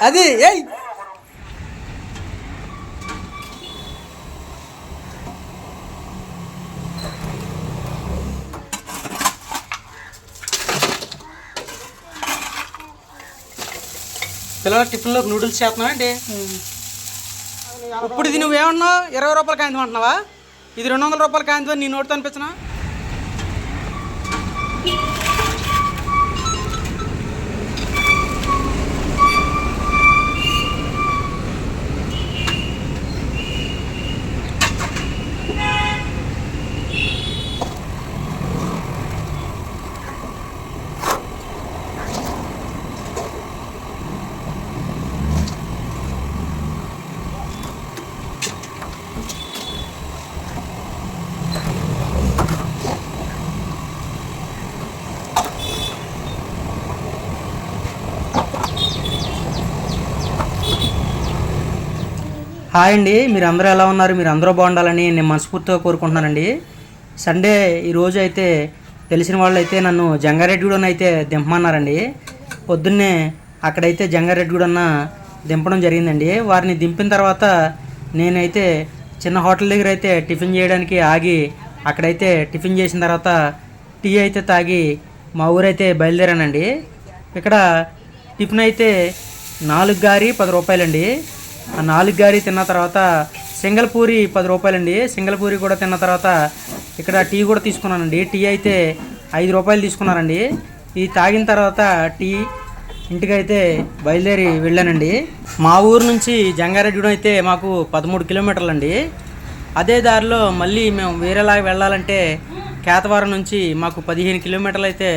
అది ఏయ్ పిల్లల టిఫిన్లో నూడిల్స్ చేస్తున్నావా అండి? ఇప్పుడు ఇది నువ్వేమన్నావు? 20 రూపాయల కాంతి అంటున్నావా? ఇది 200 రూపాయల కాంతి నీ నోటితో అనిపించినా? హాయ్ అండి, మీరు అందరూ ఎలా ఉన్నారు? మీరు అందరూ బాగుండాలని నేను మనస్ఫూర్తిగా కోరుకుంటున్నానండి. సండే ఈరోజు అయితే తెలిసిన వాళ్ళు అయితే నన్ను జంగారెడ్డిగూడెం అయితే దింపమన్నారండి. పొద్దున్నే అక్కడైతే జంగారెడ్డిగూడెం దింపడం జరిగిందండి. వారిని దింపిన తర్వాత నేనైతే చిన్న హోటల్ దగ్గర అయితే టిఫిన్ చేయడానికి ఆగి అక్కడైతే టిఫిన్ చేసిన తర్వాత టీ అయితే తాగి మా ఊరైతే బయలుదేరానండి. ఇక్కడ టిఫిన్ అయితే 4 గారి 10 రూపాయలండి. ఆ 4 గారి తిన్న తర్వాత సింగల్ పూరి 10 రూపాయలండి. సింగల్ పూరి కూడా తిన్న తర్వాత ఇక్కడ టీ కూడా తీసుకున్నానండి. టీ అయితే 5 రూపాయలు తీసుకున్నానండి. ఇది తాగిన తర్వాత టీ ఇంటికైతే బయలుదేరి వెళ్ళానండి. మా ఊరు నుంచి జంగారెడ్డిగూడెం అయితే మాకు 13 కిలోమీటర్లు అండి. అదే దారిలో మళ్ళీ మేము వేరేలాగా వెళ్ళాలంటే కేతవరం నుంచి మాకు 15 కిలోమీటర్లు అయితే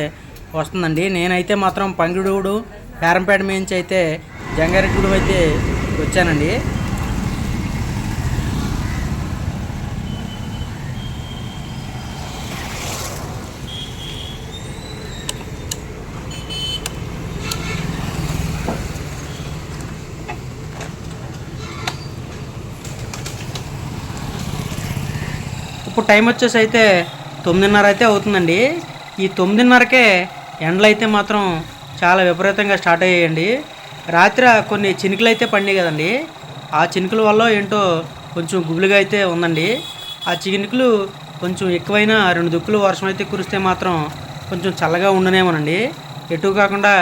వస్తుందండి. నేనైతే మాత్రం పంగిడూడు పేరంపేట నుంచి అయితే జంగారెడ్డిగూడెం అయితే వచ్చానండి. ఇప్పుడు టైం వచ్చేసి అయితే 9:30 అయితే అవుతుందండి. ఈ 9:30కే ఎండలు అయితే మాత్రం చాలా విపరీతంగా స్టార్ట్ అయ్యాయండి. రాత్రి కొన్ని చినుకులు అయితే పడినాయి కదండి. ఆ చినుకుల వల్ల ఏంటో కొంచెం గుబులుగా అయితే ఉందండి. ఆ చినుకులు కొంచెం ఎక్కువైనా 2 దుక్కులు వర్షం అయితే కురిస్తే మాత్రం కొంచెం చల్లగా ఉండనేమోనండి. ఎటు కాకుండా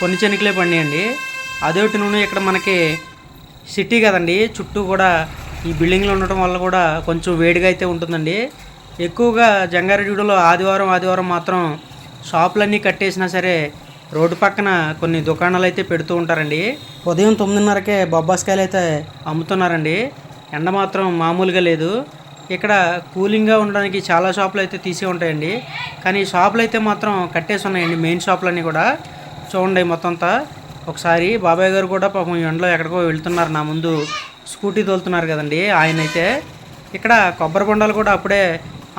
కొన్ని చినుకులే పడినాయండి. అదొకటి నూనె ఇక్కడ మనకి సిటీ కదండి, చుట్టూ కూడా ఈ బిల్డింగ్లు ఉండటం వల్ల కూడా కొంచెం వేడిగా అయితే ఉంటుందండి. ఎక్కువగా జంగారెడ్డిగూడెంలో ఆదివారం మాత్రం షాపులన్నీ కట్టేసినా సరే రోడ్డు పక్కన కొన్ని దుకాణాలు అయితే పెడుతూ ఉంటారండి. ఉదయం 9:30కే బొబ్బాస్కాయలు అయితే అమ్ముతున్నారండి. ఎండ మాత్రం మామూలుగా లేదు. ఇక్కడ కూలింగ్గా ఉండడానికి చాలా షాపులు అయితే తీసి ఉంటాయండి. కానీ షాపులు అయితే మాత్రం కట్టేసి ఉన్నాయండి. మెయిన్ షాపులన్నీ కూడా చూడండి మొత్తం అంతా. ఒకసారి బాబాయ్ గారు కూడా పాపం ఎండలో ఎక్కడికో వెళ్తున్నారు, నా ముందు స్కూటీ తోలుతున్నారు కదండి. ఆయన అయితే ఇక్కడ కొబ్బరి బొండాలు కూడా అప్పుడే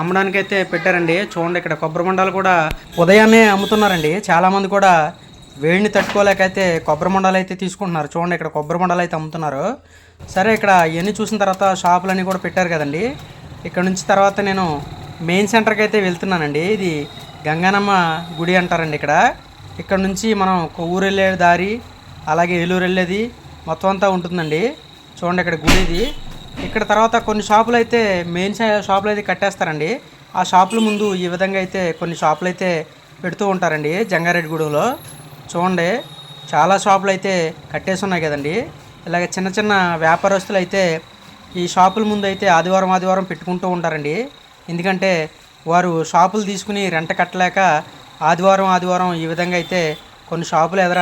అమ్మడానికి అయితే పెట్టారండి. చూడండి ఇక్కడ కొబ్బరి బొండాలు కూడా ఉదయాన్నే అమ్ముతున్నారండి. చాలామంది కూడా వేడిని తట్టుకోలేకైతే కొబ్బరి బొండాలు అయితే తీసుకుంటున్నారు. చూడండి ఇక్కడ కొబ్బరి బొండాలు అయితే అమ్ముతున్నారు. సరే ఇక్కడ ఇవన్నీ చూసిన తర్వాత షాపులన్నీ కూడా పెట్టారు కదండి. ఇక్కడ నుంచి తర్వాత నేను మెయిన్ సెంటర్కి అయితే వెళ్తున్నానండి. ఇది గంగానమ్మ గుడి అంటారండి. ఇక్కడ నుంచి మనం ఊరు వెళ్ళే దారి అలాగే ఏలూరు వెళ్ళేది మొత్తం అంతా ఉంటుందండి. చూడండి ఇక్కడ గుడి ఇది. ఇక్కడ తర్వాత కొన్ని షాపులు అయితే మెయిన్ షాపులు అయితే కట్టేస్తారండి. ఆ షాపుల ముందు ఈ విధంగా అయితే కొన్ని షాపులు అయితే పెడుతూ ఉంటారండి జంగారెడ్డిగూడెంలో. చూడండి చాలా షాపులు అయితే కట్టేసి ఉన్నాయి కదండి. ఇలాగ చిన్న చిన్న వ్యాపారస్తులు అయితే ఈ షాపుల ముందు అయితే ఆదివారం పెట్టుకుంటూ ఉంటారండి. ఎందుకంటే వారు షాపులు తీసుకుని రెంట కట్టలేక ఆదివారం ఈ విధంగా అయితే కొన్ని షాపులు ఎదుర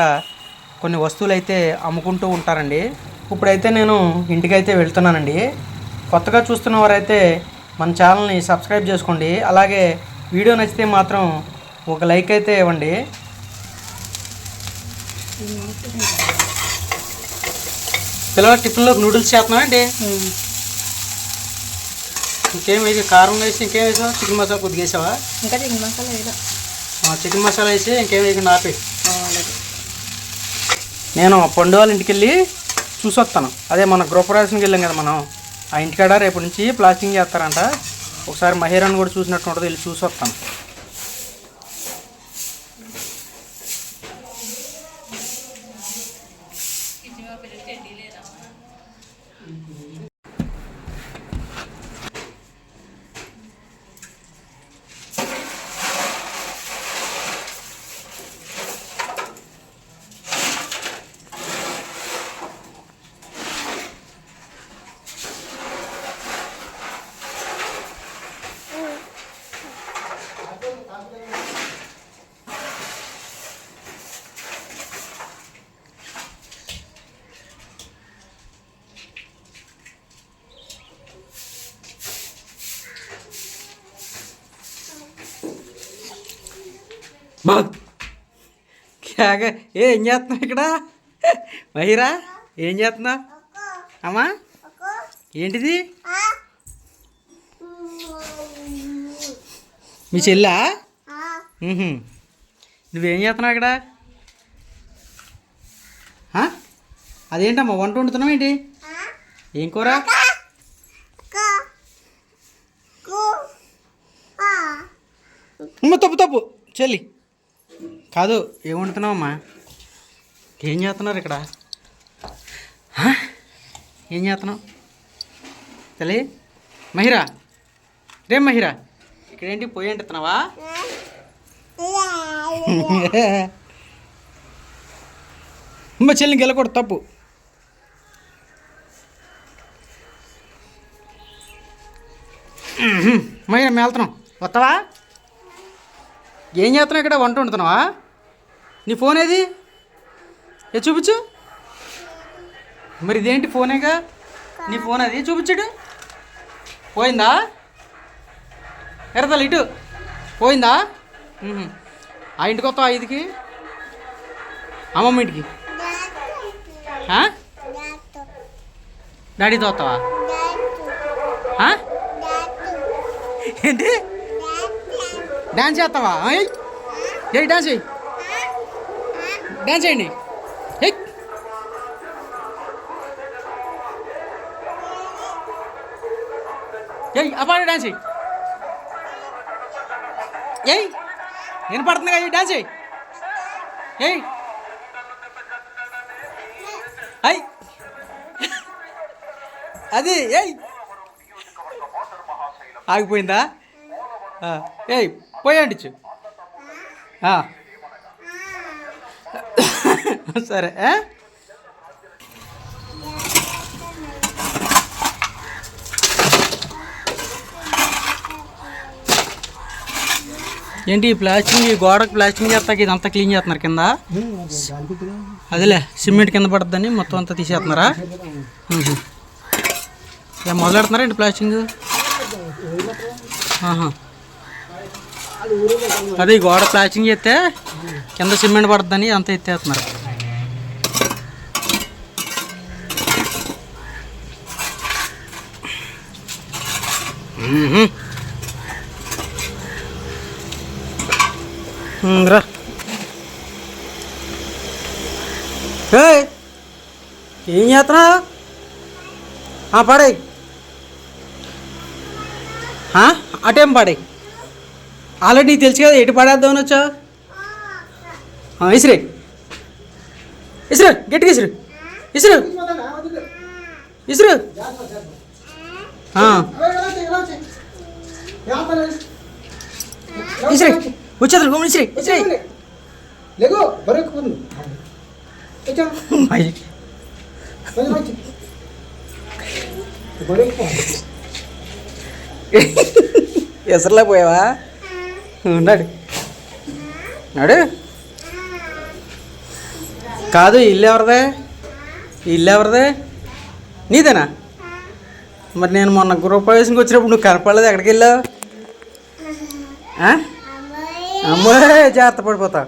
కొన్ని వస్తువులు అయితే అమ్ముకుంటూ ఉంటారండి. ఇప్పుడైతే నేను ఇంటికైతే వెళ్తున్నానండి. కొత్తగా చూస్తున్న వారైతే మన ఛానల్ని సబ్స్క్రైబ్ చేసుకోండి. అలాగే వీడియో నచ్చితే మాత్రం ఒక లైక్ అయితే ఇవ్వండి. పిల్లల టిఫిన్లో నూడిల్స్ చేస్తున్నావా అండి? ఇంకేం వేసి కారం వేసి ఇంకేం వేసావా? చికెన్ మసాలా కొద్దిగా వేసావా? ఇంకా చికెన్ మసాలా వేయదా? చికెన్ మసాలా వేసి ఇంకేం వేయకుండా ఆపి. నేను పండు వాళ్ళ ఇంటికి వెళ్ళి చూసి వస్తాను. అదే మన గృహప్రవేశానికి వెళ్ళాం కదా మనం, ఆ ఇంటికాడ రేపు నుంచి ప్లాస్టింగ్ చేస్తారంట. ఒకసారి మహేరాన్ని కూడా చూసినట్టు ఉంటుంది, వెళ్ళి చూసి వస్తాను. బాగ్ క్యాగా ఏం చేస్తున్నావు ఇక్కడ మహిరా? ఏం చేస్తున్నావు అమ్మా? ఏంటిది మీ చెల్లా? నువ్వేం చేస్తున్నావు ఇక్కడ? అదేంటమ్మా వంట వండుతున్నావు ఏంటి? ఏం కూర? తప్పు తప్పు చెల్లి కాదు. ఏం వండుతున్నావమ్మా? ఏం చేస్తున్నారు ఇక్కడ? ఏం చేస్తున్నావు తల్లి? మహిరా రే మహిరా, ఇక్కడేంటి పొయ్యి అంటున్నావా? అమ్మ చెల్లికి వెళ్ళకూడదు, తప్పు. మహిరా మేము వెళ్తున్నాం, వస్తావా? ఏం చేస్తున్నావు ఇక్కడ? వంట వండుతున్నావా? నీ ఫోన్ ఏది? చూపించు. మరి ఇదేంటి ఫోనేగా? నీ ఫోన్ అది చూపించడు. పోయిందా? ఎరదలు ఇటు పోయిందా? ఆ ఇంటికి వస్తావా? ఐదుకి అమ్మమ్మ ఇంటికి డాడీతో వస్తావా? ఏంటి డాన్స్ చేస్తావా? ఏ డాన్స్ చేయి, డాన్స్ చేయండి. ఏయ్ అబ్బాయి డాన్స్ చేయి. ఏయ్ నేను పడుతుంది కదా, డాన్స్ చేయి. ఏయ్ అయ్ అది ఏయ్ ఆగిపోయిందా? ఏయ్ పోయండి సరే. ఏంటి ప్లాస్టింగ్, గోడకు ప్లాస్టింగ్ చేస్తాక ఇదంతా క్లీన్ చేస్తున్నారు కింద? అదేలే సిమెంట్ కింద పడుతుందని మొత్తం అంతా తీసేస్తున్నారా? మొదలెడుతున్నారా ఏంటి ప్లాస్టింగ్? అదే గోడ ప్లాస్టింగ్ చేస్తే కింద సిమెంట్ పడుతుందని అంతా ఎత్తేస్తున్నారు. రా ఏం చేస్తున్నా? పాడే అటేం పాడే. ఆల్రెడీ నీకు తెలుసు కదా ఎటు పడేద్దామని వచ్చా. ఇసురే ఇసురు, గట్టిగా ఇసురు, ఇసురు ఇసురు. ఇసురే వచ్చేది గోమని ఇసురే ఇసురే. ఎసరులే పోయావా? ఉన్నాడు నాడు. కాదు ఇల్లు ఎవరిదే? ఇల్లు ఎవరిదే? నీదేనా? మరి నేను మొన్న గృహప్రవేశంకి వచ్చినప్పుడు నువ్వు కనపడలేదు, ఎక్కడికి వెళ్ళావు? అమ్మాయి జాగ్రత్త పడిపోతావు.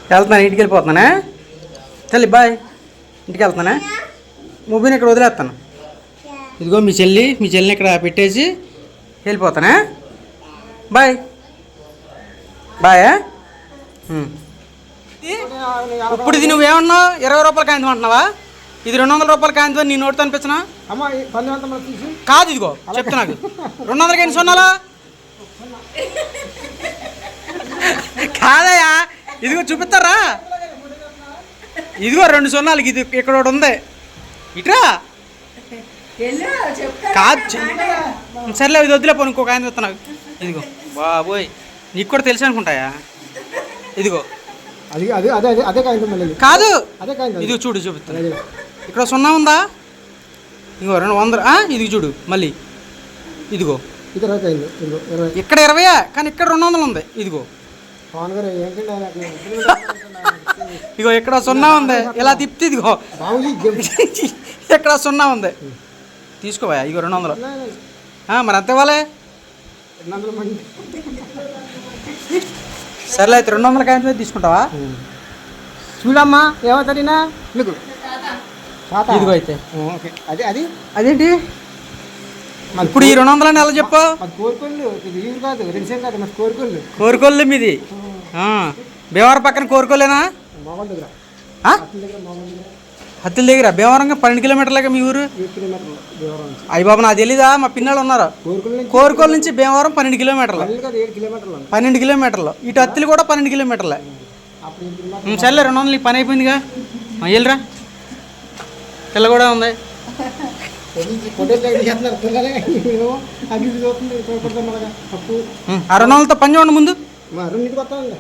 వెళ్తున్నాను, ఇంటికి వెళ్ళిపోతున్నానా? తల్లి బాయ్, ఇంటికి వెళ్తున్నానా? మొబైల్ని ఇక్కడ వదిలేస్తాను. ఇదిగో మీ చెల్లిని ఇక్కడ పెట్టేసి వెళ్ళిపోతానా? Bye bye. ఇప్పుడు ఇది నువ్వేమన్నావు? 20 రూపాయల కాంతి అంటున్నావా? ఇది 200 రూపాయల కాంతి నీ నోటితో అనిపించనా? కాదు ఇదిగో చెప్తా, నాకు 200 ఎన్ని సున్నాలా? కాదయ్యా, ఇదిగో చూపిస్తారా? ఇదిగో 2 సున్నాలకి ఇది ఇక్కడ ఒకటి ఉంది. ఇట్రా కాదు, సర్లే ఇది వద్దులే పోను, ఇంకొక ఆయన చెప్తున్నా. ఇదిగో బాబోయ్, నీకు కూడా తెలుసు అనుకుంటాయా? ఇదిగో కాదు, ఇదిగో చూడు చూపిస్తా. ఇక్కడ 0 ఉందా? ఇదిగో 200. ఇదిగో చూడు మళ్ళీ, ఇదిగో ఇక్కడ 20, కానీ ఇక్కడ 200 ఉంది. ఇదిగో ఇగో ఇక్కడ 0 ఉంది, ఇలా తిప్పితే ఇదిగో ఇక్కడ 0 ఉంది. తీసుకోవా? ఇగో 200. మరి అంతే వాళ్ళే 200 మంది. సర్లే అయితే 200 కాయ మీద తీసుకుంటావా? చూడమ్మా ఏమవుతాడినా మీకు తాత. ఇదిగో అయితే ఓకే అది అది అదేంటి ఇప్పుడు ఈ 200 ఎలా చెప్పు? అది కోరుకోళ్ళు, ఇది ఇవి కాదు, రెండు కాదు, మరి కోరుకోళ్ళు. కోరుకోళ్ళు మీది భీమవరం పక్కన కోరుకోలేనా? మొగల్ దగ్గర ఆ? అతని దగ్గర మొగల్ దగ్గర హత్తుల దగ్గర భీమవరంగా 12 కిలోమీటర్లుగా మీ ఊరు. 7 కిలోమీటర్లు దూరం నుంచి. అయ్యి బాబు నాకు తెలీదా, మా పిన్నాళ్ళు ఉన్నారు. కోరుకోళ్ళు నుంచి కోరుకోలు నుంచి భీమవరం 12 కిలోమీటర్లు. పల్లెలు కాదు, 7 కిలోమీటర్లు ఉంది. 12 కిలోమీటర్లు ఇటు హత్తులు కూడా 12 కిలోమీటర్లే. అప్పుడు 7 కిలోమీటర్లు. సర్లే 200 నీకు పని అయిపోయిందిగా, వెళ్ళరా. పిల్ల కూడా ఉంది. ఫోటోలు చేస్తున్నారు పిల్లలే, మేము అభివృద్ధి చూస్తుంది కోరుకుంటాం అలాగా తప్పు. ఆ 200తో పని చూడండి ముందు. మా 2 వస్తా ఉంది.